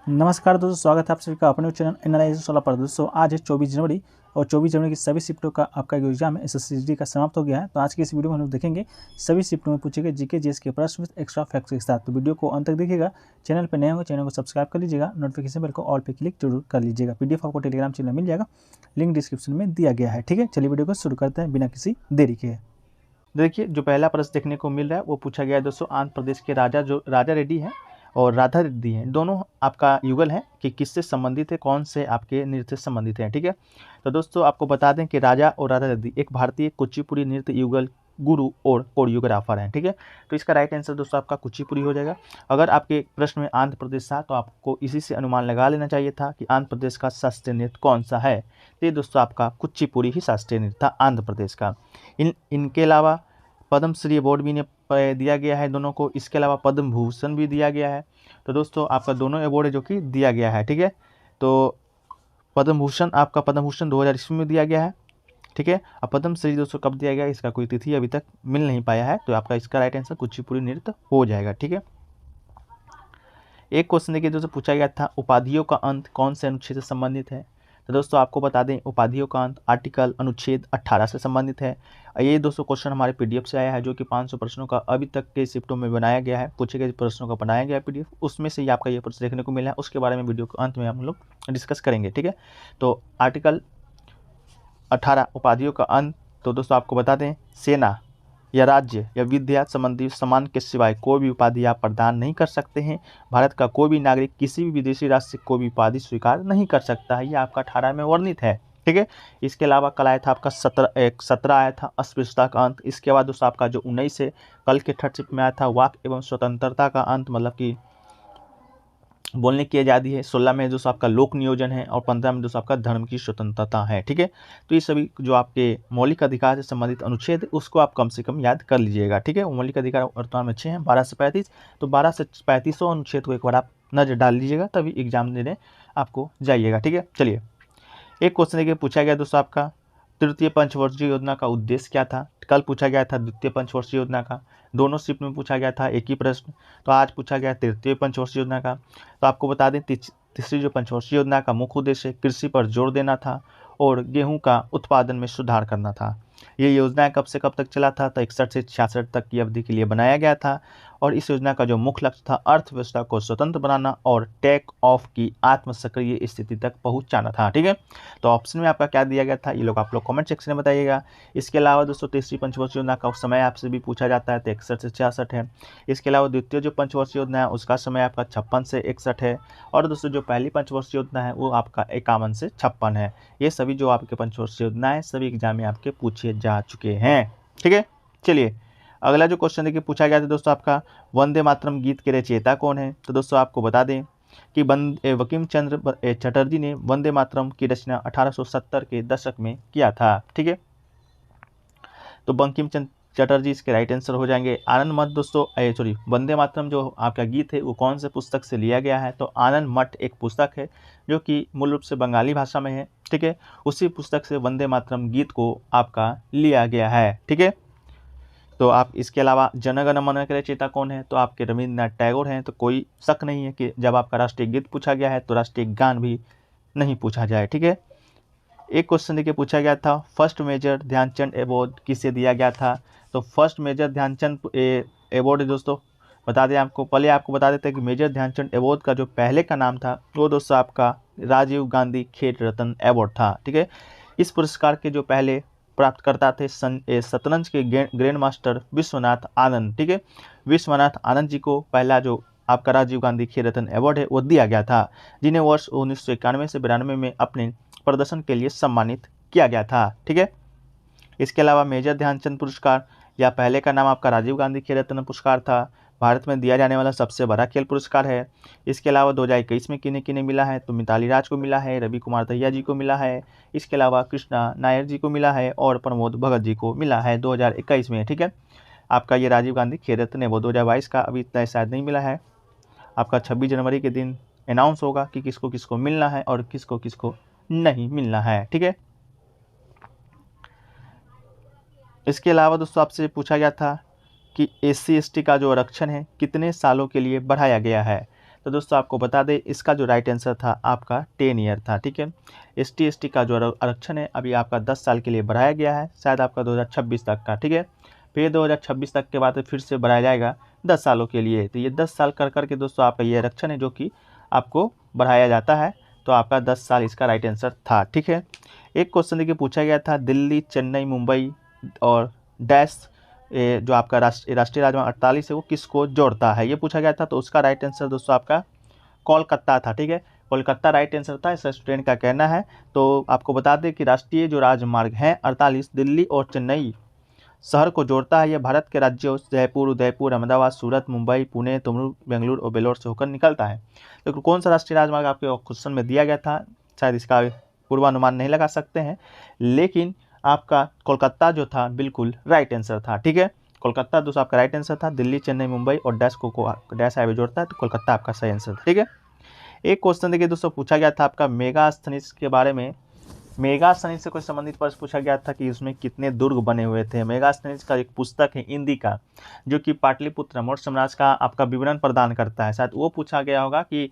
नमस्कार दोस्तों, स्वागत है आप सभी का अपने चैनल एनालाइज 16 पर। दोस्तों आज है 24 जनवरी और 24 जनवरी की सभी शिफ्टों का आपका जो एग्जाम है SSCGD का समाप्त हो गया है। तो आज की इस वीडियो में हम लोग देखेंगे सभी शिफ्टों में पूछे गए जीके जीएस के प्रश्न विद एक्स्ट्रा फैक्ट्स के साथ। तो वीडियो को अंत तक देखिएगा। चैनल पर नए होंगे चैनल को सब्सक्राइब कर लीजिएगा, नोटिफिकेशन बेल को ऑल पे क्लिक जरूर कर लीजिएगा। PDF आपको टेलीग्राम चैनल मिल जाएगा, लिंक डिस्क्रिप्शन में दिया गया है। ठीक है, चलिए वीडियो को शुरू करते हैं बिना किसी देरी के। देखिए, जो पहला प्रश्न देखने को मिल रहा है वो पूछा गया है दोस्तों, आंध्र प्रदेश के राजा रेड्डी हैं और राधा रेड्डी हैं, दोनों आपका युगल हैं कि किससे संबंधित है, कौन से आपके नृत्य से संबंधित हैं। ठीक है, तो दोस्तों आपको बता दें कि राजा और राधा रेड्डी एक भारतीय कुचिपुड़ी नृत्य युगल गुरु और कोरियोग्राफर हैं। ठीक है, तो इसका राइट आंसर दोस्तों आपका कुचिपुड़ी हो जाएगा। अगर आपके प्रश्न में आंध्र प्रदेश था तो आपको इसी से अनुमान लगा लेना चाहिए था कि आंध्र प्रदेश का शास्त्रीय नृत्य कौन सा है। तो ये दोस्तों आपका कुचिपुड़ी ही शास्त्रीय नृत्य था आंध्र प्रदेश का। इनके अलावा पद्मश्री अवार्ड भी दिया गया है दोनों को। इसके अलावा पद्म भूषण भी दिया गया है। तो दोस्तों आपका दोनों अवार्ड जो कि दिया गया है। ठीक है, तो पद्म भूषण 2000 ईस्वी में दिया गया है। ठीक है, अब पद्मश्री दोस्तों कब दिया गया इसका कोई तिथि अभी तक मिल नहीं पाया है। तो आपका इसका राइट आंसर कुचिपुड़ी नृत्य हो जाएगा। ठीक है, एक क्वेश्चन देखिए दोस्तों, पूछा गया था उपाधियों का अंत कौन से अनुच्छेद से संबंधित है। तो दोस्तों आपको बता दें उपाधियों का अंत आर्टिकल अनुच्छेद 18 से संबंधित है। ये दोस्तों क्वेश्चन हमारे PDF से आया है, जो कि 500 प्रश्नों का अभी तक के शिफ्टों में बनाया गया है, पूछे गए प्रश्नों का बनाया गया है PDF, उसमें से ही आपका ये प्रश्न देखने को मिला है। उसके बारे में वीडियो के अंत में हम लोग डिस्कस करेंगे। ठीक है, तो आर्टिकल 18 उपाधियों का अंत। तो दोस्तों आपको बता दें सेना या राज्य या विद्या संबंधी सम्मान के सिवाय कोई भी उपाधि आप प्रदान नहीं कर सकते हैं। भारत का कोई भी नागरिक किसी भी विदेशी राष्ट्र से कोई भी उपाधि स्वीकार नहीं कर सकता है। ये आपका 18 में वर्णित है। ठीक है, इसके अलावा कल आया था आपका 17 आया था अस्पृश्यता का अंत। इसके बाद दोस्तों आपका जो 19 है कल के थर्ड शिफ्ट में आया था वाक एवं स्वतंत्रता का अंत, मतलब कि बोलने की आज़ादी है। 16 में दोस्तों आपका लोक नियोजन है और 15 में दोस्तों आपका धर्म की स्वतंत्रता है। ठीक है, तो ये सभी जो आपके मौलिक अधिकार से संबंधित अनुच्छेद है उसको आप कम से कम याद कर लीजिएगा। ठीक है, मौलिक अधिकार वर्तमान में 6 हैं, 12 से 35। तो 12 से 35 अनुच्छेद को एक बार आप नजर डाल लीजिएगा, तभी एग्जाम देने आपको जाइएगा। ठीक है, चलिए एक क्वेश्चन देखिए, पूछा गया दोस्तों आपका तृतीय पंचवर्षीय योजना का उद्देश्य क्या था। कल पूछा गया था द्वितीय पंचवर्षीय योजना का, दोनों शिफ्ट में पूछा गया था एक ही प्रश्न। तो आज पूछा गया तृतीय पंचवर्षीय योजना का। तो आपको बता दें तीसरी जो पंचवर्षीय योजना का मुख्य उद्देश्य कृषि पर जोर देना था और गेहूं का उत्पादन में सुधार करना था। ये योजना कब से कब तक चला था, तो 61 से 66 तक की अवधि के लिए बनाया गया था। और इस योजना का जो मुख्य लक्ष्य था अर्थव्यवस्था को स्वतंत्र बनाना और टेक ऑफ की आत्मसक्रिय स्थिति तक पहुंचाना था। ठीक है, तो ऑप्शन में आपका क्या दिया गया था ये आप लोग कमेंट सेक्शन में बताइएगा। इसके अलावा दोस्तों तीसरी पंचवर्षीय योजना का समय आपसे भी पूछा जाता है, तो 61 से 66 है। इसके अलावा द्वितीय जो पंचवर्षीय योजना है उसका समय आपका 56 से 61 है। और दोस्तों जो पहली पंचवर्षीय योजना है वो आपका 51 से 56 है। ये सभी जो आपके पंचवर्षीय योजना है सभी एग्जाम में आपके पूछे जा चुके हैं। ठीक है, चलिए अगला जो क्वेश्चन देखिए पूछा गया था दोस्तों आपका वंदे मातरम गीत के रचयिता कौन है। तो दोस्तों आपको बता दें कि बंकिम चंद्र चटर्जी ने वंदे मातरम की रचना 1870 के दशक में किया था। ठीक है, तो बंकिम चंद्र चटर्जी इसके राइट आंसर हो जाएंगे। आनंद मठ दोस्तों वंदे मातरम जो आपका गीत है वो कौन से पुस्तक से लिया गया है। तो आनंद मठ एक पुस्तक है जो कि मूल रूप से बंगाली भाषा में है। ठीक है, उसी पुस्तक से वंदे मातरम गीत को आपका लिया गया है। ठीक है, तो आप इसके अलावा जन गण मन के रचयिता कौन है। तो आपके रविंद्रनाथ टैगोर हैं। तो कोई शक नहीं है कि जब आपका राष्ट्रीय गीत पूछा गया है तो राष्ट्रीय गान भी नहीं पूछा जाए। ठीक है, एक क्वेश्चन देखिए पूछा गया था फर्स्ट मेजर ध्यानचंद अवार्ड किसे दिया गया था। तो फर्स्ट मेजर ध्यानचंद अवार्ड दोस्तों बता दें आपको, पहले आपको बता देते हैं कि मेजर ध्यानचंद अवार्ड का जो पहले का नाम था वो दोस्तों आपका राजीव गांधी खेल रत्न अवार्ड था। ठीक है, इस पुरस्कार के जो पहले प्राप्तकर्ता थे शतरंज के ग्रैंड मास्टर विश्वनाथ आनंद। ठीक है, विश्वनाथ आनंद जी को पहला जो आपका राजीव गांधी खेल रत्न अवार्ड है वो दिया गया था, जिन्हें वर्ष 1991 से 92 में अपने प्रदर्शन के लिए सम्मानित किया गया था। ठीक है, इसके अलावा मेजर ध्यानचंद पुरस्कार या पहले का नाम आपका राजीव गांधी खेल रत्न पुरस्कार था, भारत में दिया जाने वाला सबसे बड़ा खेल पुरस्कार है। इसके अलावा 2021 में किन्हें किन्हें मिला है। तो मिताली राज को मिला है, रवि कुमार दहिया जी को मिला है, इसके अलावा कृष्णा नायर जी को मिला है और प्रमोद भगत जी को मिला है 2021 में। ठीक है, आपका ये राजीव गांधी खेल रत्न वो 2022 का अभी तय शायद नहीं मिला है। आपका 26 जनवरी के दिन अनाउंस होगा कि किसको किसको मिलना है और किसको किसको नहीं मिलना है। ठीक है, इसके अलावा दोस्तों आपसे पूछा गया था कि SC ST का जो आरक्षण है कितने सालों के लिए बढ़ाया गया है। तो दोस्तों आपको बता दें इसका जो राइट आंसर था आपका 10 ईयर था। ठीक है, ST/ST का जो आरक्षण है अभी आपका 10 साल के लिए बढ़ाया गया है, शायद आपका 2026 तक का। ठीक है, फिर 2026 तक के बाद फिर से बढ़ाया जाएगा 10 सालों के लिए। तो ये 10 साल कर करके दोस्तों आपका ये आरक्षण है जो कि आपको बढ़ाया जाता है, तो आपका 10 साल इसका राइट आंसर था। ठीक है, एक क्वेश्चन देखिए पूछा गया था, दिल्ली, चेन्नई, मुंबई और डैश जो आपका राष्ट्रीय राजमार्ग 48 है वो किसको जोड़ता है, ये पूछा गया था। तो उसका राइट आंसर दोस्तों आपका कोलकाता था। ठीक है, कोलकाता राइट आंसर था, ऐसा स्टूडेंट का कहना है। तो आपको बता दें कि राष्ट्रीय जो राजमार्ग है 48 दिल्ली और चेन्नई शहर को जोड़ता है। यह भारत के राज्यों जयपुर, उदयपुर, अहमदाबाद, सूरत, मुंबई, पुणे, तुमकुर, बेंगलुरु और बेलोर से होकर निकलता है। तो कौन सा राष्ट्रीय राजमार्ग आपके क्वेश्चन में दिया गया था, शायद इसका पूर्वानुमान नहीं लगा सकते हैं, लेकिन आपका कोलकाता जो था बिल्कुल राइट आंसर था। ठीक है, कोलकाता दोस्तों आपका राइट आंसर था। दिल्ली, चेन्नई, मुंबई और डैश को डैश हाईवे जोड़ता है, तो कोलकाता आपका सही आंसर था। ठीक है, एक क्वेश्चन देखिए दोस्तों पूछा गया था आपका मेगास्थनीज के बारे में। मेगास्थनीज से कोई संबंधित प्रश्न पूछा गया था कि उसमें कितने दुर्ग बने हुए थे। मेगास्थनीज का एक पुस्तक है इंडिका जो कि पाटलिपुत्र मौर्य साम्राज्य का आपका विवरण प्रदान करता है, शायद वो पूछा गया होगा कि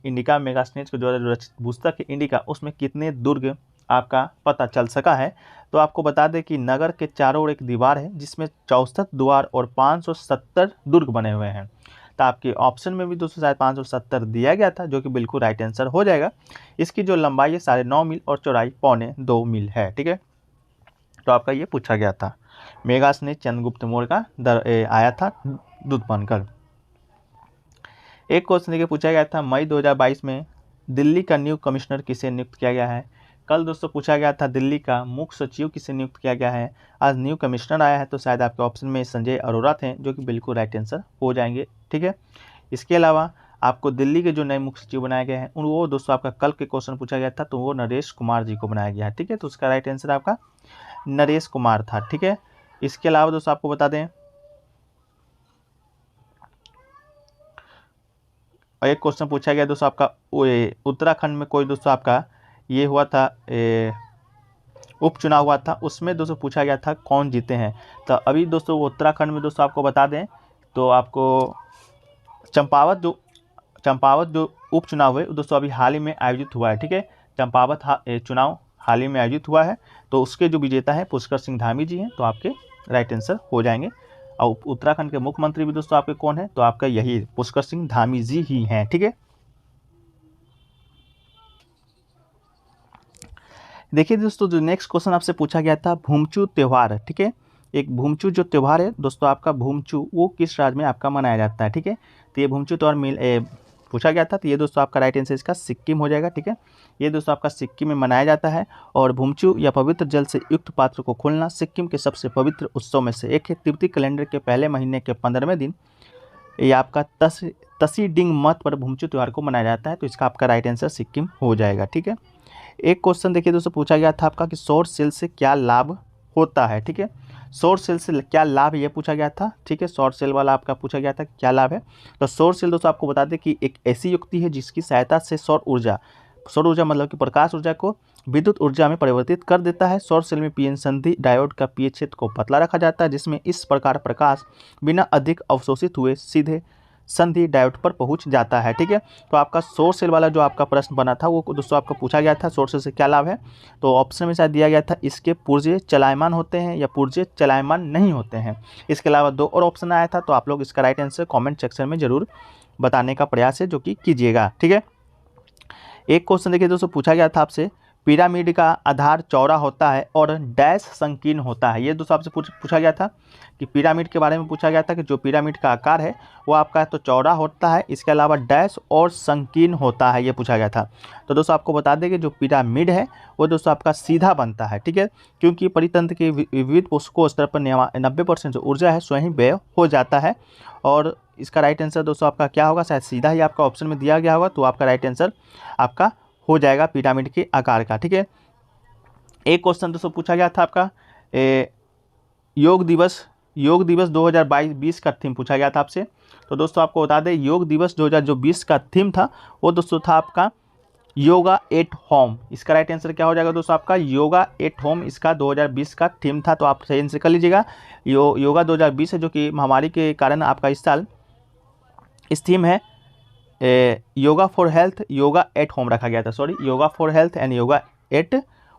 इंडिका मेगास्थनीज को जो रचित पुस्तक है इंडिका उसमें कितने दुर्ग आपका पता चल सका है। तो आपको बता दें कि नगर के चारों ओर एक दीवार है जिसमें 64 द्वार और 570 दुर्ग बने हुए हैं। तो आपके ऑप्शन में भी दोस्तों शायद 570 दिया गया था, जो कि बिल्कुल राइट आंसर हो जाएगा। इसकी जो लंबाई है 9.5 मील और चौड़ाई 1.25 मील है। ठीक है, तो आपका ये पूछा गया था। मेगास्थनीज चंद्रगुप्त मौर्य का आया था दूत बनकर। एक क्वेश्चन देखिए पूछा गया था, मई 2022 में दिल्ली का न्यू कमिश्नर किसे नियुक्त किया गया है। कल दोस्तों पूछा गया था दिल्ली का मुख्य सचिव किसे नियुक्त किया गया है। आज न्यू कमिश्नर आया है, तो शायद आपके ऑप्शन में संजय अरोरा थे, जो कि बिल्कुल राइट आंसर हो जाएंगे। ठीक है, इसके अलावा आपको दिल्ली के जो नए मुख्य सचिव बनाए गए हैं वो दोस्तों आपका कल के क्वेश्चन पूछा गया था, तो वो नरेश कुमार जी को बनाया गया है। ठीक है, तो उसका राइट आंसर आपका नरेश कुमार था। ठीक है, इसके अलावा दोस्तों आपको बता दें एक क्वेश्चन पूछा गया दोस्तों आपका उत्तराखंड में कोई दोस्तों आपका ये हुआ था उपचुनाव हुआ था, उसमें दोस्तों पूछा गया था कौन जीते हैं। तो अभी दोस्तों उत्तराखंड में दोस्तों आपको बता दें तो आपको चंपावत जो उपचुनाव है दोस्तों अभी हाल ही में आयोजित हुआ है। ठीक है, चंपावत चुनाव हाल ही में आयोजित हुआ है, तो उसके जो विजेता है पुष्कर सिंह धामी जी हैं, तो आपके राइट आंसर हो जाएंगे। और उत्तराखंड के मुख्यमंत्री भी दोस्तों आपके कौन है, तो आपका यही पुष्कर सिंह धामी जी ही हैं। ठीक है, देखिए दोस्तों जो नेक्स्ट क्वेश्चन आपसे पूछा गया था भूमचू त्यौहार। ठीक है, एक भूमचू जो त्यौहार है दोस्तों आपका भूमचू वो किस राज्य में आपका मनाया जाता है। ठीक है, तो ये भूमचू त्यौहार पूछा गया था, तो ये दोस्तों आपका राइट आंसर इसका सिक्किम हो जाएगा। ठीक है, ये दोस्तों आपका सिक्किम में मनाया जाता है। और भूमचू या पवित्र जल से युक्त पात्र को खोलना सिक्किम के सबसे पवित्र उत्सव में से एक है। तिब्बती कैलेंडर के पहले महीने के 15वें दिन ये आपका तसीडिंग मत पर भूमचू त्यौहार को मनाया जाता है, तो इसका आपका राइट आंसर सिक्किम हो जाएगा। ठीक है, एक क्वेश्चन देखिए दोस्तों पूछा गया था आपका कि सौर सेल से क्या लाभ होता है। ठीक है, सौर सेल से क्या लाभ है ये पूछा गया था। ठीक है, सौर सेल वाला आपका पूछा गया था कि क्या लाभ है। तो सौर सेल दोस्तों आपको बता दें कि एक ऐसी युक्ति है जिसकी सहायता से सौर ऊर्जा मतलब कि प्रकाश ऊर्जा को विद्युत ऊर्जा में परिवर्तित कर देता है। सौर सेल में पीएन संधि डायोड का पीएच क्षेत्र को पतला रखा जाता है, जिसमें इस प्रकार प्रकाश बिना अधिक अवशोषित हुए सीधे संधि डायोड पर पहुंच जाता है। ठीक है, तो आपका सौर सेल वाला जो आपका प्रश्न बना था वो दोस्तों आपका पूछा गया था सौर सेल से क्या लाभ है। तो ऑप्शन में शायद दिया गया था इसके पुर्जे चलायमान होते हैं या पुर्जे चलायमान नहीं होते हैं। इसके अलावा 2 और ऑप्शन आया था, तो आप लोग इसका राइट आंसर कॉमेंट सेक्शन में जरूर बताने का प्रयास है जो कि कीजिएगा। ठीक है, एक क्वेश्चन देखिए दोस्तों पूछा गया था आपसे पिरामिड का आधार चौड़ा होता है और डैश संकीर्ण होता है। ये दोस्तों आपसे पूछा गया था कि पिरामिड के बारे में पूछा गया था कि जो पिरामिड का आकार है वो आपका तो चौड़ा होता है, इसके अलावा डैश और संकीर्ण होता है, ये पूछा गया था। तो दोस्तों आपको बता दें कि जो पिरामिड है वो दोस्तों आपका सीधा बनता है। ठीक है, क्योंकि परितंत्र के विविध पोषकों स्तर पर 90% जो ऊर्जा है स्वयं व्यय हो जाता है। और इसका राइट आंसर दोस्तों आपका क्या होगा, शायद सीधा ही आपका ऑप्शन में दिया गया होगा, तो आपका राइट आंसर आपका हो जाएगा पिरामिड के आकार का। ठीक है, एक क्वेश्चन दोस्तों पूछा गया था आपका योग दिवस 2022 का थीम पूछा गया था आपसे। तो दोस्तों आपको बता दें योग दिवस 2020 का थीम था वो दोस्तों था आपका योगा एट होम। इसका राइट आंसर क्या हो जाएगा दोस्तों आपका योगा एट होम, इसका 2020 का थीम था, तो आप सही आंसर कर लीजिएगा। योगा 2020 है जो कि महामारी के कारण आपका इस साल इस थीम है yoga for health, yoga at home रखा गया था, sorry yoga for health and yoga at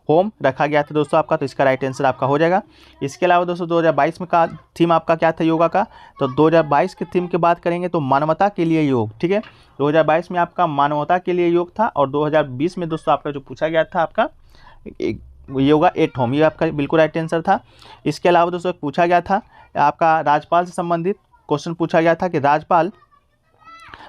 home रखा गया था दोस्तों आपका, तो इसका राइट आंसर आपका हो जाएगा। इसके अलावा दोस्तों 2022 में का थीम आपका क्या था योगा का, तो 2022 के थीम की बात करेंगे तो मानवता के लिए योग, ठीक है। 2022 में आपका मानवता के लिए योग था, और 2020 में दोस्तों आपका जो पूछा गया था आपका योगा एट होम, ये आपका बिल्कुल राइट आंसर था। इसके अलावा दोस्तों पूछा गया था आपका राज्यपाल से संबंधित क्वेश्चन पूछा गया था कि राज्यपाल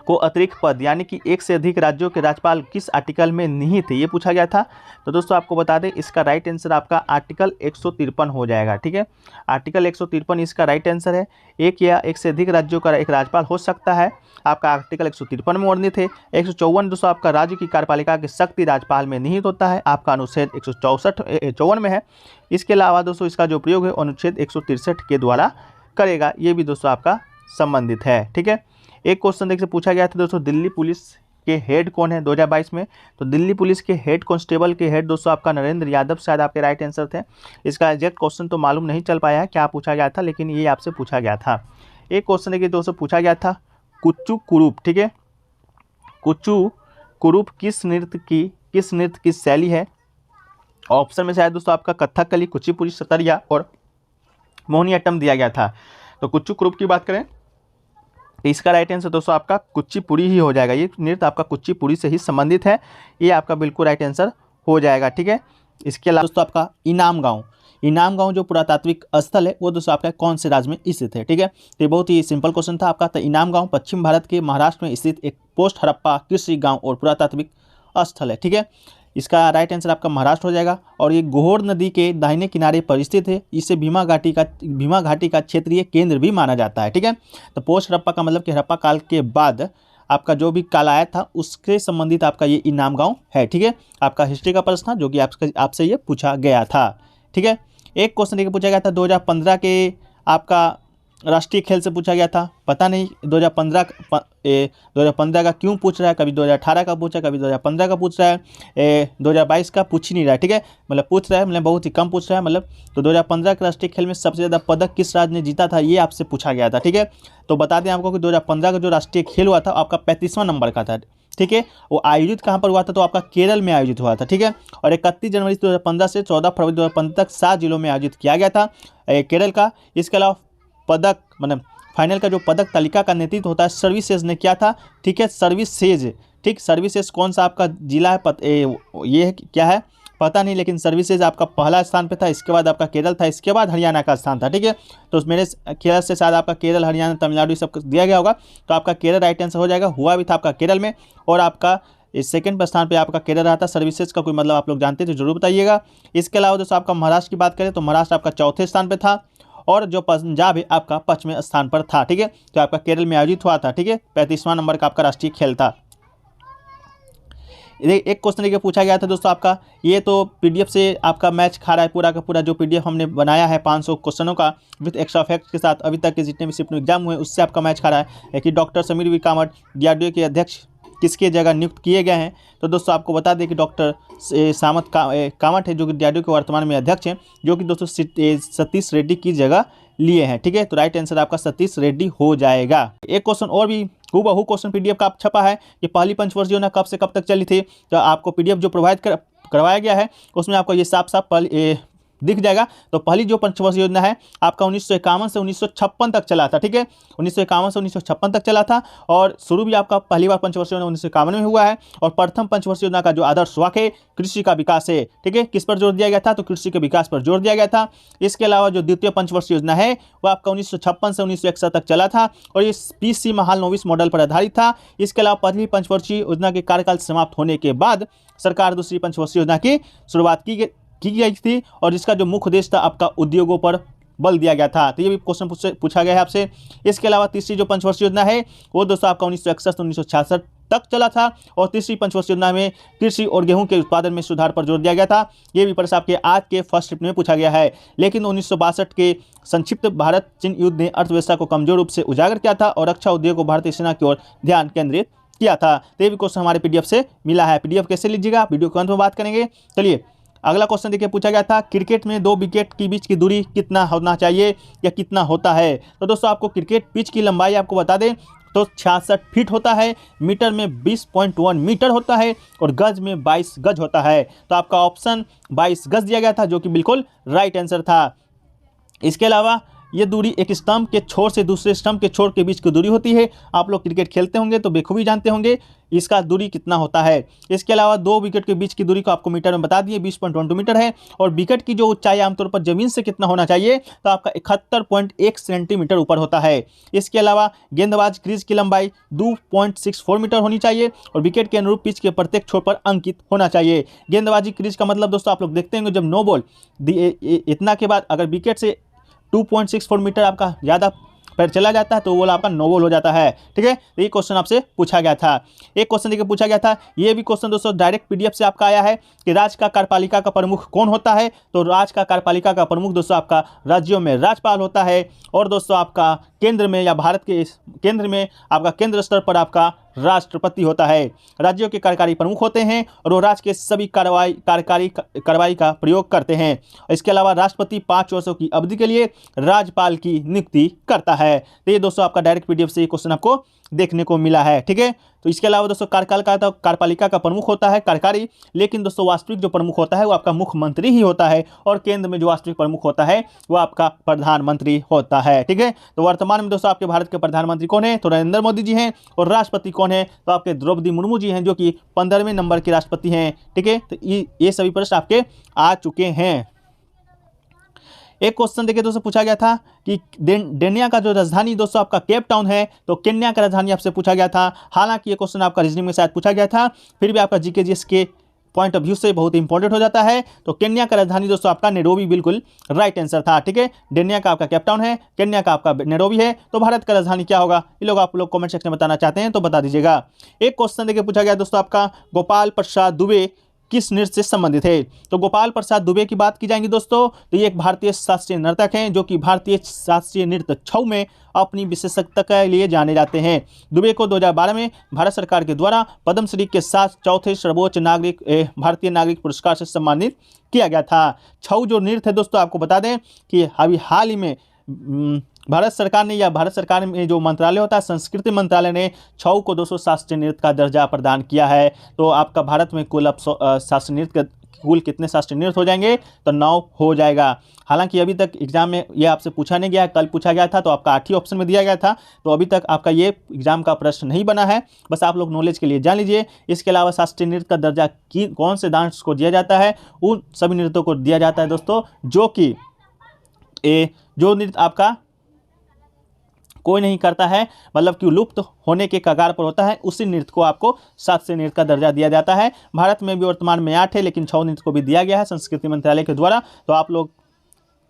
को अतिरिक्त पद यानी कि एक से अधिक राज्यों के राज्यपाल किस आर्टिकल में निहित है, ये पूछा गया था। तो दोस्तों आपको बता दें इसका राइट आंसर आपका आर्टिकल 153 हो जाएगा, ठीक है। आर्टिकल 153 इसका राइट आंसर है। एक या एक से अधिक राज्यों का एक राज्यपाल हो सकता है, आपका आर्टिकल 153 में वर्णित है। 154 दोस्तों आपका राज्य की कार्यपालिका की शक्ति राज्यपाल में निहित होता है, आपका अनुच्छेद 154 में है। इसके अलावा दोस्तों इसका जो प्रयोग है अनुच्छेद 163 के द्वारा करेगा, ये भी दोस्तों आपका संबंधित है, ठीक है। एक क्वेश्चन देखिए पूछा गया था दोस्तों दिल्ली पुलिस के हेड कौन है 2022 में, तो दिल्ली पुलिस के हेड कांस्टेबल के हेड दोस्तों आपका नरेंद्र यादव शायद आपके राइट आंसर थे। इसका एग्जैक्ट क्वेश्चन तो मालूम नहीं चल पाया है क्या पूछा गया था, लेकिन ये आपसे पूछा गया था। एक क्वेश्चन देखिए दोस्तों पूछा गया था कुच्चू कुरूप, ठीक है। कुच्चू कुरूप किस नृत्य की शैली है। ऑप्शन में शायद दोस्तों आपका कथकली, कुचिपुड़ी, सतरिया और मोहिनीअट्टम दिया गया था। तो कुच्चू कुरूप की बात करें इसका राइट आंसर दोस्तों आपका कुचिपुड़ी ही हो जाएगा। ये नृत्य आपका कुचिपुड़ी से ही संबंधित है, ये आपका बिल्कुल राइट आंसर हो जाएगा, ठीक है। इसके अलावा दोस्तों आपका इनाम गांव जो पुरातात्विक स्थल है वो दोस्तों आपका कौन से राज्य में स्थित है, ठीक है। तो ये बहुत ही सिंपल क्वेश्चन था आपका। तो इनाम गांव पश्चिम भारत के महाराष्ट्र में स्थित एक पोस्ट हड़प्पा कृषि गाँव और पुरातात्विक स्थल है, ठीक है। इसका राइट आंसर आपका महाराष्ट्र हो जाएगा। और ये घोर नदी के दाहिने किनारे पर स्थित है, इसे भीमा घाटी का क्षेत्रीय केंद्र भी माना जाता है, ठीक है। तो पोस्ट हड़प्पा का मतलब कि हड़प्पा काल के बाद आपका जो भी काल आया था उसके संबंधित आपका ये इनाम गांव है, ठीक है। आपका हिस्ट्री का प्रश्न था जो कि आपसे ये पूछा गया था, ठीक है। एक क्वेश्चन देखिए पूछा गया था 2015 के आपका राष्ट्रीय खेल से पूछा गया था। पता नहीं 2015 का क्यों पूछ रहा है, कभी 2018 का पूछा है, कभी 2015 का पूछ रहा है, 2022 का पूछ ही नहीं रहा है, ठीक है। मतलब पूछ रहा है, मतलब बहुत ही कम पूछ रहा है मतलब। तो 2015 के राष्ट्रीय खेल में सबसे ज़्यादा पदक किस राज्य ने जीता था, ये आपसे पूछा गया था, ठीक है। तो बता दें आपको कि 2015 का जो राष्ट्रीय खेल हुआ था आपका 35वां नंबर का था, ठीक है। वो आयोजित कहाँ पर हुआ था, तो आपका केरल में आयोजित हुआ था, ठीक है। और 31 जनवरी 2015 से 14 फरवरी 2015 तक 7 जिलों में आयोजित किया गया था केरल का। इसके अलावा पदक मतलब फाइनल का जो पदक तालिका का नेतृत्व होता है सर्विसेज ने किया था, ठीक है। सर्विसेज, ठीक, सर्विसेज कौन सा आपका जिला है ये क्या है पता नहीं, लेकिन सर्विसेज आपका पहला स्थान पे था। इसके बाद आपका केरल था, इसके बाद हरियाणा का स्थान था, ठीक है। तो मेरे ख्याल से शायद आपका केरल, हरियाणा, तमिलनाडु सब दिया गया होगा, तो आपका केरल राइट आंसर हो जाएगा। हुआ भी था आपका केरल में, और आपका इस सेकंड स्थान पे आपका केरल रहा था। सर्विसेज का कोई मतलब आप लोग जानते तो जरूर बताइएगा। इसके अलावा दोस्तों आपका महाराष्ट्र की बात करें तो महाराष्ट्र आपका चौथे स्थान पर था, और जो पंजाब है आपका 5वें स्थान पर था, ठीक है। तो आपका केरल में आयोजित हुआ था, ठीक है। 35वां नंबर का आपका राष्ट्रीय खेल था। एक क्वेश्चन देखिए पूछा गया था दोस्तों आपका, ये तो पीडीएफ से आपका मैच खा रहा है पूरा का पूरा। जो पीडीएफ हमने बनाया है 500 क्वेश्चनों का विद एक्स्ट्रा फैक्ट्स के साथ, अभी तक के जितने भी शिफ्ट एग्जाम हुए उससे आपका मैच खा रहा है कि doctor Sameer V Kamat DRDO के अध्यक्ष किसके जगह नियुक्त किए गए हैं। तो दोस्तों आपको बता दें कि डॉक्टर कामत है जो कि डीआरडीओ के वर्तमान में अध्यक्ष हैं, जो कि दोस्तों सतीश रेड्डी की जगह लिए हैं, ठीक है। तो राइट आंसर आपका सतीश रेड्डी हो जाएगा। एक क्वेश्चन और भी हूबहू क्वेश्चन पीडीएफ का छपा है कि पहली पंचवर्षीय योजना कब से कब तक चली थी। तो आपको पीडीएफ जो प्रोवाइड करवाया गया है उसमें आपको ये साफ साफ दिख जाएगा। तो पहली जो पंचवर्षीय योजना है आपका 1951 से 1956 तक चला था, ठीक है। 1951 से 1956 तक चला था, और शुरू भी आपका पहली बार पंचवर्षीय योजना 1951 में हुआ है। और प्रथम पंचवर्षीय योजना का जो आदर्श वाक्य कृषि का विकास है, ठीक है। किस पर जोर दिया गया था, तो कृषि के विकास पर जोर दिया गया था। इसके अलावा जो द्वितीय पंचवर्षीय योजना है वो आपका 1956 से 1961 तक चला था, और ये पीसी महालनोबिस मॉडल पर आधारित था। इसके अलावा पहली पंचवर्षीय योजना के कार्यकाल समाप्त होने के बाद सरकार दूसरी पंचवर्षीय योजना की शुरुआत की गई थी, और जिसका जो मुख्य उद्देश्य था आपका उद्योगों पर बल दिया गया था। तो ये भी क्वेश्चन पूछा गया है आपसे। इसके अलावा तीसरी जो पंचवर्षीय योजना है वो दोस्तों आपका 1961 से 1966 तक चला था, और तीसरी पंचवर्षीय योजना में कृषि और गेहूं के उत्पादन में सुधार पर जोर दिया गया था। ये भी प्रश्न आपके आज के फर्स्ट शिफ्ट में पूछा गया है। लेकिन 1962 के संक्षिप्त भारत चीन युद्ध ने अर्थव्यवस्था को कमजोर रूप से उजागर किया था, और रक्षा उद्योग को भारतीय सेना की ओर ध्यान केंद्रित किया था। तो ये भी क्वेश्चन हमारे पीडीएफ से मिला है। पीडीएफ कैसे लीजिएगा वीडियो के अंत में बात करेंगे। चलिए अगला क्वेश्चन देखिए पूछा गया था क्रिकेट में 2 विकेट के बीच की दूरी कितना होना चाहिए या कितना होता है। तो दोस्तों आपको क्रिकेट पिच की लंबाई आपको बता दें तो 66 फीट होता है, मीटर में 20.1 मीटर होता है और गज में 22 गज होता है। तो आपका ऑप्शन 22 गज दिया गया था, जो कि बिल्कुल राइट आंसर था। इसके अलावा ये दूरी एक स्टंप के छोर से दूसरे स्टंप के छोर के बीच की दूरी होती है। आप लोग क्रिकेट खेलते होंगे तो बेखूबी जानते होंगे इसका दूरी कितना होता है। इसके अलावा दो विकेट के बीच की दूरी को आपको मीटर में बता दिए, 20.12 मीटर है। और विकेट की जो ऊंचाई आमतौर पर जमीन से कितना होना चाहिए, तो आपका 71.1 सेंटीमीटर ऊपर होता है। इसके अलावा गेंदबाज क्रीज की लंबाई 2.64 मीटर होनी चाहिए और विकेट के अनुरूप पिच के प्रत्येक छोर पर अंकित होना चाहिए। गेंदबाजी क्रीज का मतलब दोस्तों आप लोग देखते होंगे, जब नो बॉल इतना के बाद अगर विकेट से 2.64 मीटर आपका ज़्यादा पर चला जाता है तो वो आपका नो बॉल हो जाता है। ठीक है, तो ये क्वेश्चन आपसे पूछा गया था। एक क्वेश्चन देखिए पूछा गया था, ये भी क्वेश्चन दोस्तों डायरेक्ट पीडीएफ से आपका आया है कि राज्य का कार्यपालिका का प्रमुख कौन होता है। तो राज्य का कार्यपालिका का प्रमुख दोस्तों आपका राज्यों में राज्यपाल होता है और दोस्तों आपका केंद्र में या भारत के केंद्र में आपका केंद्र स्तर पर आपका राष्ट्रपति होता है। राज्यों के कार्यकारी प्रमुख होते हैं और वो राज्य के सभी कार्रवाई का प्रयोग करते हैं। इसके अलावा राष्ट्रपति 5 वर्षों की अवधि के लिए राज्यपाल की नियुक्ति करता है। तो ये दोस्तों आपका डायरेक्ट पीडीएफ से ये क्वेश्चन आपको देखने को मिला है। ठीक है, तो इसके अलावा दोस्तों कार्यपालिका का प्रमुख होता है कार्यकारी, लेकिन दोस्तों वास्तविक जो प्रमुख होता है वो आपका मुख्यमंत्री ही होता है और केंद्र में जो वास्तविक प्रमुख होता है वो आपका प्रधानमंत्री होता है। ठीक है, तो वर्तमान में दोस्तों आपके भारत के प्रधानमंत्री कौन है, तो नरेंद्र मोदी जी हैं। और राष्ट्रपति कौन है, तो आपके द्रौपदी मुर्मू जी हैं, जो कि 15वें नंबर के राष्ट्रपति हैं। ठीक है, तो ये सभी प्रश्न आपके आ चुके हैं। एक क्वेश्चन देखिए दोस्तों पूछा गया था कि केन्या का जो राजधानी दोस्तों आपका केप टाउन है, तो केन्या का राजधानी आपसे पूछा गया था। हालांकि ये क्वेश्चन आपका रीजनिंग में शायद पूछा गया था, फिर भी आपका जीके जीएस के पॉइंट ऑफ व्यू से बहुत इंपॉर्टेंट हो जाता है। तो केन्या का राजधानी दोस्तों आपका नैरोबी बिल्कुल राइट आंसर था। ठीक है, केन्या का आपका केप टाउन है, केन्या का आपका नैरोबी है। तो भारत का राजधानी क्या होगा, ये लोग आप लोग कमेंट सेक्शन में बताना चाहते हैं तो बता दीजिएगा। एक क्वेश्चन देखिए पूछा गया दोस्तों आपका, गोपाल प्रसाद दुबे किस नृत्य से संबंधित है। तो गोपाल प्रसाद दुबे की बात की जाएगी दोस्तों, तो ये एक भारतीय शास्त्रीय नर्तक हैं जो कि भारतीय शास्त्रीय नृत्य छऊ में अपनी विशेषज्ञता के लिए जाने जाते हैं। दुबे को 2012 में भारत सरकार के द्वारा पद्मश्री के साथ चौथे सर्वोच्च भारतीय नागरिक पुरस्कार से सम्मानित किया गया था। छऊ जो नृत्य है दोस्तों आपको बता दें कि अभी हाल ही में भारत सरकार में जो मंत्रालय होता है संस्कृति मंत्रालय ने छऊ को 200 शास्त्रीय नृत्य का दर्जा प्रदान किया है। तो आपका भारत में कुल अब शास्त्रीय नृत्य कुल कितने शास्त्रीय नृत्य हो जाएंगे, तो 9 हो जाएगा। हालांकि अभी तक एग्जाम में ये आपसे पूछा नहीं गया, कल पूछा गया था तो आपका 8 ही ऑप्शन में दिया गया था। तो अभी तक आपका ये एग्जाम का प्रश्न नहीं बना है, बस आप लोग नॉलेज के लिए जान लीजिए। इसके अलावा शास्त्रीय नृत्य का दर्जा कौन से डांस को दिया जाता है, उन सभी नृत्यों को दिया जाता है दोस्तों जो नृत्य आपका कोई नहीं करता है, मतलब कि लुप्त होने के कगार पर होता है, उसी नृत्य को आपको शास्त्रीय नृत्य का दर्जा दिया जाता है। भारत में भी वर्तमान में 8 है, लेकिन 6 नृत्य को भी दिया गया है संस्कृति मंत्रालय के द्वारा। तो आप लोग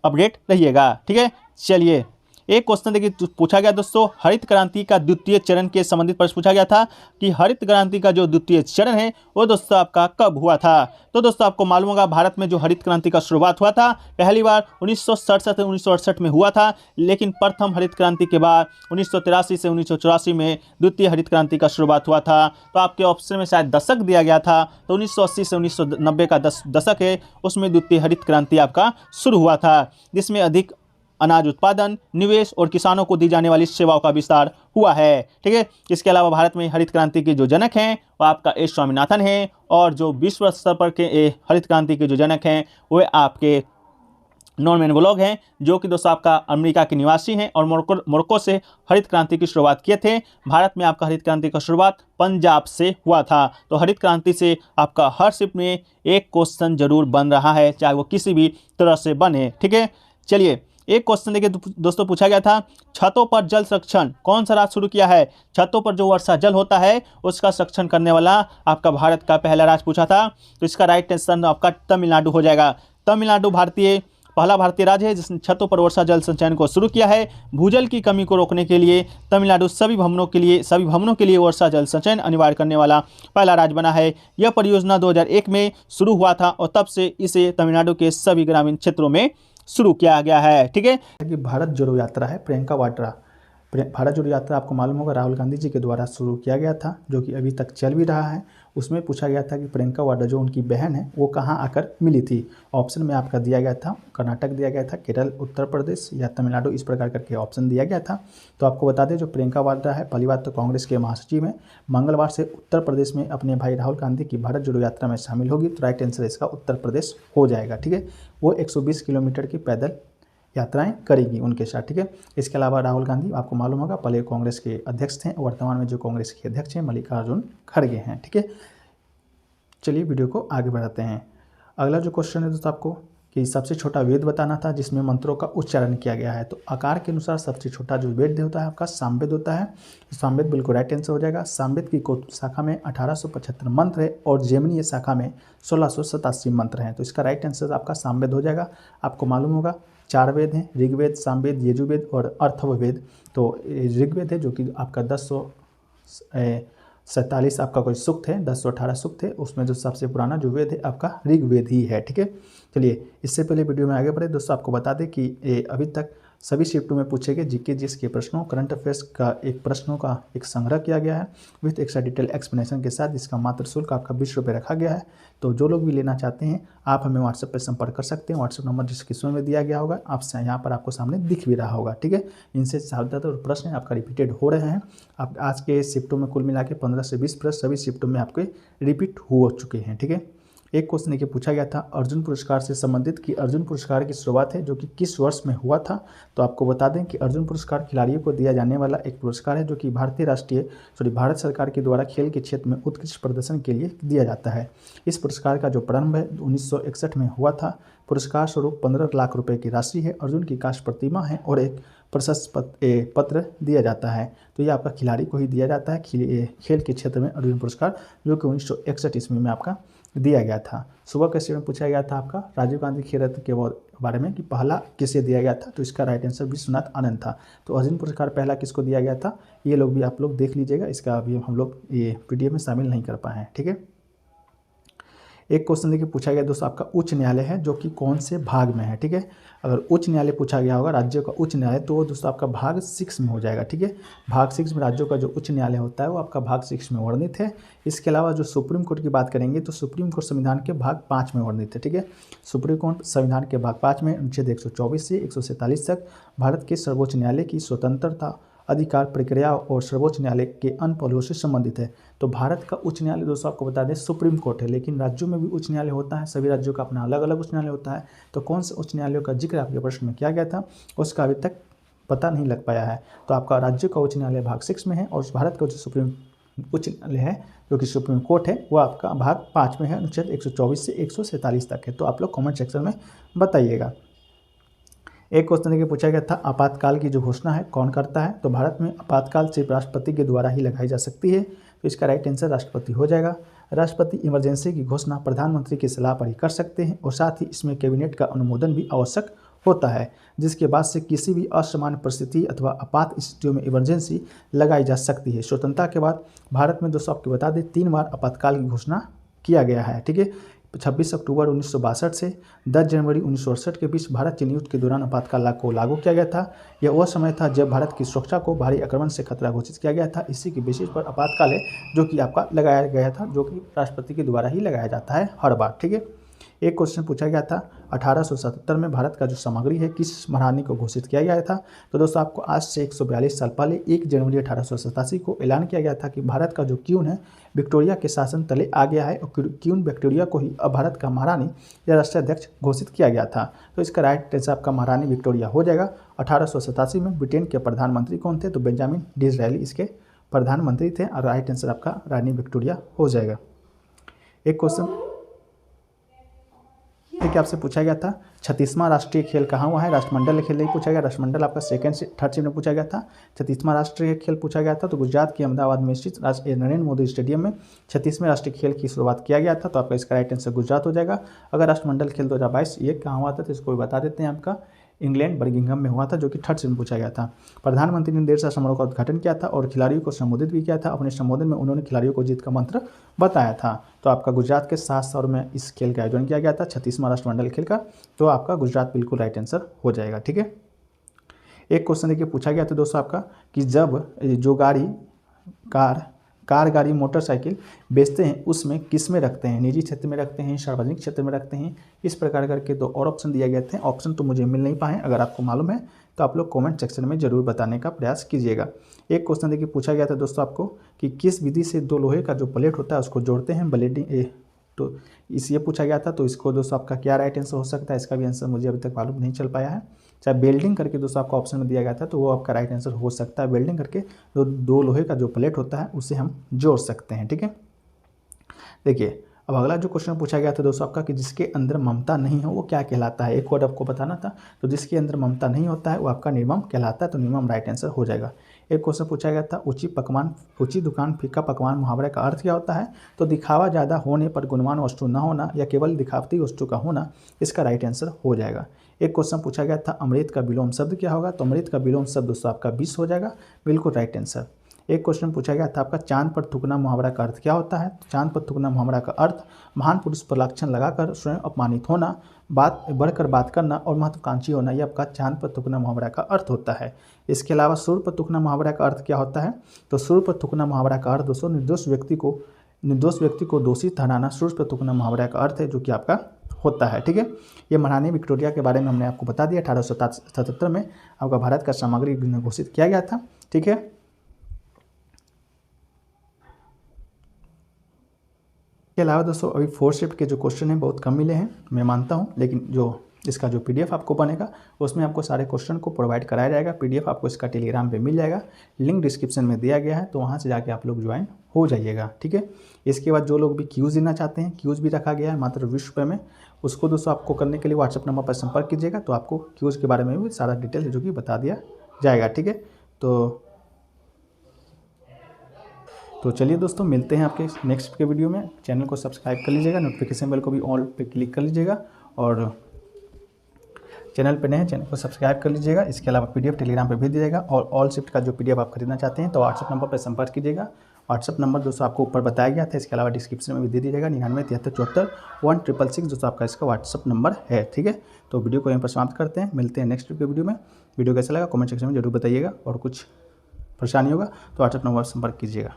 अपडेट रहिएगा। ठीक है, चलिए एक क्वेश्चन देखिए पूछा गया दोस्तों, हरित क्रांति का द्वितीय चरण के संबंधित प्रश्न पूछा गया था कि हरित क्रांति का जो द्वितीय चरण है वो दोस्तों आपका कब हुआ था। तो दोस्तों आपको मालूम होगा भारत में जो हरित क्रांति का शुरुआत हुआ था पहली बार 1967 में हुआ था, लेकिन प्रथम हरित क्रांति के बाद 1983 से 1984 में द्वितीय हरित क्रांति का शुरुआत हुआ था। तो आपके ऑप्शन में शायद दशक दिया गया था, तो 1980 से 1990 का दशक है, उसमें द्वितीय हरित क्रांति आपका शुरू हुआ था, जिसमें अधिक अनाज उत्पादन, निवेश और किसानों को दी जाने वाली सेवाओं का विस्तार हुआ है। ठीक है, इसके अलावा भारत में हरित क्रांति के जो जनक हैं वो आपका एस स्वामीनाथन हैं, और जो विश्व स्तर पर के हरित क्रांति के जो जनक हैं वो आपके नॉर्मन बोरलॉग हैं, जो कि दोस्तों आपका अमेरिका के निवासी हैं और मोरक्को से हरित क्रांति की शुरुआत किए थे। भारत में आपका हरित क्रांति का शुरुआत पंजाब से हुआ था। तो हरित क्रांति से आपका हर शिफ्ट में एक क्वेश्चन जरूर बन रहा है, चाहे वो किसी भी तरह से बने। ठीक है, चलिए एक क्वेश्चन देखिए दोस्तों पूछा गया था, छतों पर जल संरक्षण कौन सा राज्य शुरू किया है। छतों पर जो वर्षा जल होता है उसका संरक्षण करने वाला आपका भारत का पहला राज्य पूछा था, तो इसका राइट आंसर आपका तमिलनाडु हो जाएगा। तमिलनाडु पहला भारतीय राज्य है जिसने छतों पर वर्षा जल संचयन को शुरू किया है। भूजल की कमी को रोकने के लिए तमिलनाडु सभी भवनों के लिए वर्षा जल संचयन अनिवार्य करने वाला पहला राज्य बना है। यह परियोजना 2001 में शुरू हुआ था और तब से इसे तमिलनाडु के सभी ग्रामीण क्षेत्रों में शुरू किया गया है। ठीक है, कि भारत जोड़ो यात्रा है, प्रियंका वाड्रा। भारत जोड़ो यात्रा आपको मालूम होगा राहुल गांधी जी के द्वारा शुरू किया गया था, जो कि अभी तक चल भी रहा है। उसमें पूछा गया था कि प्रियंका वाड्रा जो उनकी बहन है वो कहाँ आकर मिली थी। ऑप्शन में आपका दिया गया था कर्नाटक दिया गया था, केरल, उत्तर प्रदेश या तमिलनाडु, इस प्रकार करके ऑप्शन दिया गया था। तो आपको बता दें जो प्रियंका वाड्रा है पहली बात तो कांग्रेस के महासचिव हैं, मंगलवार से उत्तर प्रदेश में अपने भाई राहुल गांधी की भारत जोड़ो यात्रा में शामिल होगी। तो राइट आंसर इसका उत्तर प्रदेश हो जाएगा। ठीक है, वो 120 किलोमीटर की पैदल यात्राएं करेगी उनके साथ। ठीक है, इसके अलावा राहुल गांधी आपको मालूम होगा पहले कांग्रेस के अध्यक्ष थे, वर्तमान में जो कांग्रेस के अध्यक्ष हैं मल्लिकार्जुन खड़गे हैं। ठीक है, चलिए वीडियो को आगे बढ़ाते हैं। अगला जो क्वेश्चन है दोस्तों आपको कि सबसे छोटा वेद बताना था जिसमें मंत्रों का उच्चारण किया गया है। तो आकार के अनुसार सबसे छोटा जो वेद होता है आपका सामवेद होता है। सामवेद बिल्कुल राइट आंसर हो जाएगा। सामवेद की शाखा में 1875 मंत्र है और जेमिनी शाखा में 1687 मंत्र हैं। तो इसका राइट आंसर आपका सामवेद हो जाएगा। आपको मालूम होगा 4 वेद हैं, ऋग्वेद, सामवेद, यजुर्वेद और अथर्ववेद। तो ऋग्वेद है जो कि आपका 1047 आपका कोई सूक्त है, 1018 सूक्त है, उसमें जो सबसे पुराना जो वेद है आपका ऋग्वेद ही है। ठीक है, चलिए इससे पहले वीडियो में आगे बढ़े दोस्तों आपको बता दें कि अभी तक सभी शिफ्टों में पूछे गए जीके के प्रश्नों, करंट अफेयर्स का एक प्रश्नों का एक संग्रह किया गया है विथ एक्स्ट्रा डिटेल एक्सप्लेनेशन के साथ। इसका मात्र शुल्क आपका 20 रुपये रखा गया है। तो जो लोग भी लेना चाहते हैं आप हमें व्हाट्सएप पर संपर्क कर सकते हैं। व्हाट्सएप नंबर डिस्क्रिप्शन में दिया गया होगा, आपसे यहाँ पर आपको सामने दिख भी रहा होगा। ठीक है, इनसे ज़्यादातर प्रश्न आपका रिपीटेड हो रहे हैं। आप आज के शिफ्टों में कुल मिला के 15 से 20 प्रश्न सभी शिफ्टों में आपके रिपीट हो चुके हैं। ठीक है, एक क्वेश्चन देखिए पूछा गया था अर्जुन पुरस्कार से संबंधित कि अर्जुन पुरस्कार की शुरुआत है जो कि किस वर्ष में हुआ था। तो आपको बता दें कि अर्जुन पुरस्कार खिलाड़ियों को दिया जाने वाला एक पुरस्कार है जो कि भारत सरकार के द्वारा खेल के क्षेत्र में उत्कृष्ट प्रदर्शन के लिए दिया जाता है। इस पुरस्कार का जो प्रारंभ है 1961 में हुआ था। पुरस्कार स्वरूप 15 लाख रुपए की राशि है, अर्जुन की काष्ठ प्रतिमा है और एक प्रशस्ति पत्र दिया जाता है। तो ये आपका खिलाड़ी को ही दिया जाता है खेल के क्षेत्र में अर्जुन पुरस्कार, जो कि 1961 ईस्वी में आपका दिया गया था। सुबह क्वेश्चन में पूछा गया था आपका राजीव गांधी खेल रत्न के बारे में कि पहला किसे दिया गया था। तो इसका राइट आंसर विश्वनाथ आनंद था। तो अर्जुन पुरस्कार पहला किसको दिया गया था ये लोग भी आप लोग देख लीजिएगा, इसका अभी हम लोग ये पीडीएफ में शामिल नहीं कर पाए हैं। ठीक है, एक क्वेश्चन देखिए पूछा गया दोस्तों आपका उच्च न्यायालय है जो कि कौन से भाग में है। ठीक है, अगर उच्च न्यायालय पूछा गया होगा राज्यों का उच्च न्यायालय तो वो दोस्तों आपका भाग 6 में हो जाएगा। ठीक है, भाग 6 में राज्यों का जो उच्च न्यायालय होता है वो आपका भाग 6 में वर्णित है। इसके अलावा जो सुप्रीम कोर्ट की बात करेंगे तो सुप्रीम कोर्ट संविधान के भाग 5 में वर्णित है। ठीक है, सुप्रीम कोर्ट संविधान के भाग 5 में अनुच्छेद 124 से 147 तक भारत के सर्वोच्च न्यायालय की स्वतंत्रता, अधिकार, प्रक्रिया और सर्वोच्च न्यायालय के अन्य पहलुओं से संबंधित है। तो भारत का उच्च न्यायालय दोस्तों आपको बता दें सुप्रीम कोर्ट है, लेकिन राज्यों में भी उच्च न्यायालय होता है, सभी राज्यों का अपना अलग अलग उच्च न्यायालय होता है। तो कौन से उच्च न्यायालयों का जिक्र आपके प्रश्न में किया गया था उसका अभी तक पता नहीं लग पाया है। तो आपका राज्यों का उच्च न्यायालय भाग 6 में है और भारत का जो सुप्रीम उच्च न्यायालय है जो कि सुप्रीम कोर्ट है वो आपका भाग 5 में है, अनुच्छेद 124 से 147 तक है। तो आप लोग कमेंट सेक्शन में बताइएगा। एक क्वेश्चन देखिए पूछा गया था आपातकाल की जो घोषणा है कौन करता है। तो भारत में आपातकाल सिर्फ राष्ट्रपति के द्वारा ही लगाई जा सकती है। तो इसका राइट आंसर राष्ट्रपति हो जाएगा। राष्ट्रपति इमरजेंसी की घोषणा प्रधानमंत्री की सलाह पर ही कर सकते हैं और साथ ही इसमें कैबिनेट का अनुमोदन भी आवश्यक होता है, जिसके बाद से किसी भी असामान्य परिस्थिति अथवा आपात स्थितियों में इमरजेंसी लगाई जा सकती है। स्वतंत्रता के बाद भारत में दोस्तों आपको बता दें 3 बार आपातकाल की घोषणा किया गया है। ठीक है, 26 अक्टूबर 1962 से 10 जनवरी 1968 के बीच भारत चीन युद्ध के दौरान आपातकाल को लागू किया गया था। यह वह समय था जब भारत की सुरक्षा को भारी आक्रमण से खतरा घोषित किया गया था। इसी की बेसिस पर आपातकाल है जो कि आपका लगाया गया था, जो कि राष्ट्रपति के द्वारा ही लगाया जाता है हर बार। ठीक है, एक क्वेश्चन पूछा गया था 1877 में भारत का जो सामग्री है किस महारानी को घोषित किया गया था। तो दोस्तों आपको आज से 142 साल पहले 1 जनवरी 1887 को ऐलान किया गया था कि भारत का जो क्वीन है विक्टोरिया के शासन तले आ गया है और क्वीन विक्टोरिया को ही अब भारत का महारानी या राष्ट्राध्यक्ष घोषित किया गया था। तो इसका राइट आंसर आपका महारानी विक्टोरिया हो जाएगा। 1887 में ब्रिटेन के प्रधानमंत्री कौन थे। तो बेंजामिन डिज़रायली इसके प्रधानमंत्री थे और राइट आंसर आपका रानी विक्टोरिया हो जाएगा। एक क्वेश्चन देखिए आपसे पूछा गया था 36वां राष्ट्रीय खेल कहाँ हुआ है। राष्ट्रमंडल खेल नहीं पूछा गया, राष्ट्रमंडल आपका सेकंड से थर्ड शिफ्ट में पूछा गया था। 36वां राष्ट्रीय खेल पूछा गया था तो गुजरात के अहमदाबाद में स्थित नरेंद्र मोदी स्टेडियम में 36वें राष्ट्रीय खेल की शुरुआत किया गया था। तो आपका इसका राइट आंसर गुजरात हो जाएगा। अगर राष्ट्रमंडल खेल 2022 ये कहाँ हुआ था तो इसको भी बता देते हैं, आपका इंग्लैंड बर्मिंघम में हुआ था, जो कि थर्ड शिफ्ट में पूछा गया था। प्रधानमंत्री ने देर शाह समारोह का उद्घाटन किया था और खिलाड़ियों को संबोधित भी किया था। अपने संबोधन में उन्होंने खिलाड़ियों को जीत का मंत्र बताया था। तो आपका गुजरात के 7 शहरों में इस खेल का आयोजन किया गया था 36वां राष्ट्रमंडल खेल का। तो आपका गुजरात बिल्कुल राइट आंसर हो जाएगा। ठीक है, एक क्वेश्चन देखिए पूछा गया था दोस्तों आपका कि जब जो गाड़ी कार कार, गाड़ी, मोटरसाइकिल बेचते हैं उसमें किस में रखते हैं, निजी क्षेत्र में रखते हैं, सार्वजनिक क्षेत्र में रखते हैं। इस प्रकार करके 2 और ऑप्शन दिए गए थे। ऑप्शन तो मुझे मिल नहीं पाए, अगर आपको मालूम है तो आप लोग कमेंट सेक्शन में ज़रूर बताने का प्रयास कीजिएगा। एक क्वेश्चन देखिए पूछा गया था दोस्तों आपको कि किस विधि से 2 लोहे का जो प्लेट होता है उसको जोड़ते हैं, ब्लेडिंग। तो इस ये पूछा गया था, तो इसको दोस्तों आपका क्या राइट आंसर हो सकता है, इसका भी आंसर मुझे अभी तक मालूम नहीं चल पाया है। चाहे वेल्डिंग करके दोस्तों आपको ऑप्शन में दिया गया था, तो वो आपका राइट आंसर हो सकता है। वेल्डिंग करके 2 लोहे का जो प्लेट होता है उसे हम जोड़ सकते हैं, ठीक है। देखिए अब अगला जो क्वेश्चन पूछा गया था दोस्तों आपका कि जिसके अंदर ममता नहीं हो वो क्या कहलाता है। एक वर्ड आपको बताना था, तो जिसके अंदर ममता नहीं होता है वो आपका निर्मम कहलाता है, तो निर्मम राइट आंसर हो जाएगा। एक क्वेश्चन पूछा गया था ऊंची दुकान फीका पकवान मुहावरे का अर्थ क्या होता है। तो दिखावा ज़्यादा होने पर गुणवान वस्तु न होना या केवल दिखावती वस्तु का होना, इसका राइट आंसर हो जाएगा। एक क्वेश्चन पूछा गया था अमृत का विलोम शब्द क्या होगा। तो अमृत का विलोम शब्द दोस्तों आपका विष हो जाएगा, बिल्कुल राइट आंसर। एक क्वेश्चन पूछा गया था आपका चांद पर थूकना मुहावरा का अर्थ क्या होता है। तो चांद पर थूकना मुहावरा का अर्थ महान पुरुष पर लांछन लगाकर स्वयं अपमानित होना, बढ़कर बात करना और महत्वाकांक्षी होना, यह आपका चांद पर थूकना मुहावरा का अर्थ होता है। इसके अलावा सूर्य पर थूकना मुहावरा का अर्थ क्या होता है। तो सूर्य पर थूकना मुहावरा का अर्थ दोस्तों निर्दोष व्यक्ति को दोषी ठहराना सूर्य पर थूकना मुहावरा का अर्थ है, जो कि आपका होता है, ठीक है। ये महारानी विक्टोरिया के बारे में हमने आपको बता दिया। 1877 में आपका भारत का सामग्री घोषित किया गया था, ठीक है। के अलावा दोस्तों अभी 4th शिफ्ट के जो क्वेश्चन हैं बहुत कम मिले हैं, मैं मानता हूं, लेकिन जो इसका जो PDF आपको बनेगा उसमें आपको सारे क्वेश्चन को प्रोवाइड कराया जाएगा। PDF आपको इसका टेलीग्राम पे मिल जाएगा, लिंक डिस्क्रिप्शन में दिया गया है, तो वहां से जाके आप लोग ज्वाइन हो जाइएगा, ठीक है। इसके बाद जो लोग भी क्यूज़ देना चाहते हैं, क्यूज़ भी रखा गया है मात्र 20 रुपये में। उसको दोस्तों आपको करने के लिए व्हाट्सअप नंबर पर संपर्क कीजिएगा, तो आपको क्यूज़ के बारे में भी सारा डिटेल जो कि बता दिया जाएगा, ठीक है। तो चलिए दोस्तों मिलते हैं आपके नेक्स्ट के वीडियो में। चैनल को सब्सक्राइब कर लीजिएगा, नोटिफिकेशन बेल को भी ऑल पे क्लिक कर लीजिएगा, और चैनल पे नए हैं चैनल को सब्सक्राइब कर लीजिएगा। इसके अलावा PDF टेलीग्राम पे भेज दीजिएगा, और ऑल शिफ्ट का जो PDF आप खरीदना चाहते हैं तो व्हाट्सअप नंबर पर संपर्क कीजिएगा। व्हाट्सअप नंबर दोस्तों आपको ऊपर बताया गया था, इसके अलावा डिस्क्रिप्शन में भी दे दीजिएगा 9973741666 दोस्तों आपका इसका व्हाट्सअप नंबर है, ठीक है। तो वीडियो को यहीं पर समाप्त करते हैं, मिलते हैं नेक्स्ट वीडियो में। वीडियो कैसा लगा कमेंट सेक्शन में जरूर बताइएगा, और कुछ परेशानी होगा तो व्हाट्सअप नंबर पर संपर्क कीजिएगा।